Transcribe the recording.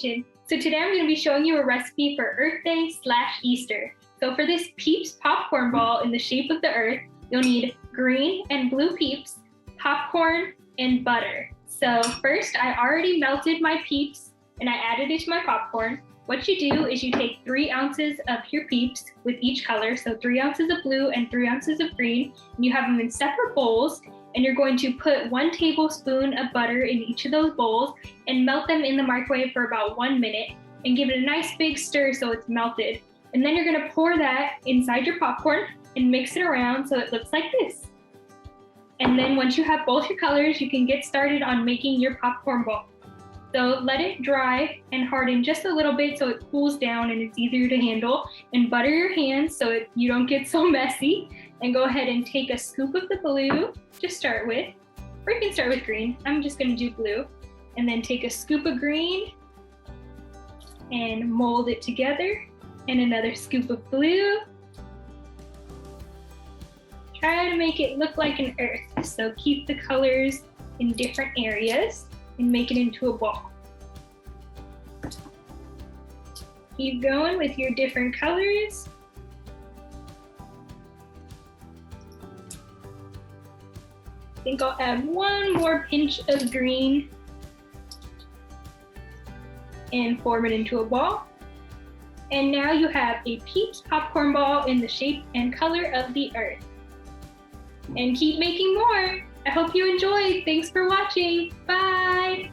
kitchen. So today I'm going to be showing you a recipe for Earth Day / Easter. So for this Peeps popcorn ball in the shape of the Earth, you'll need green and blue Peeps, popcorn, and butter. So first, I already melted my Peeps and I added it to my popcorn. What you do is you take 3 ounces of your Peeps with each color, so 3 ounces of blue and 3 ounces of green, and you have them in separate bowls, and you're going to put 1 tablespoon of butter in each of those bowls and melt them in the microwave for about 1 minute and give it a nice big stir so it's melted. And then you're gonna pour that inside your popcorn and mix it around so it looks like this. And then once you have both your colors, you can get started on making your popcorn ball. So let it dry and harden just a little bit so it cools down and it's easier to handle, and butter your hands so you don't get so messy. And go ahead and take a scoop of the blue to start with, or you can start with green. I'm just gonna do blue. And then take a scoop of green and mold it together, and another scoop of blue. Try to make it look like an earth, so keep the colors in different areas and make it into a ball. Keep going with your different colors. I think I'll add 1 more pinch of green and form it into a ball. And now you have a Peeps popcorn ball in the shape and color of the earth. And keep making more. I hope you enjoyed. Thanks for watching. Bye.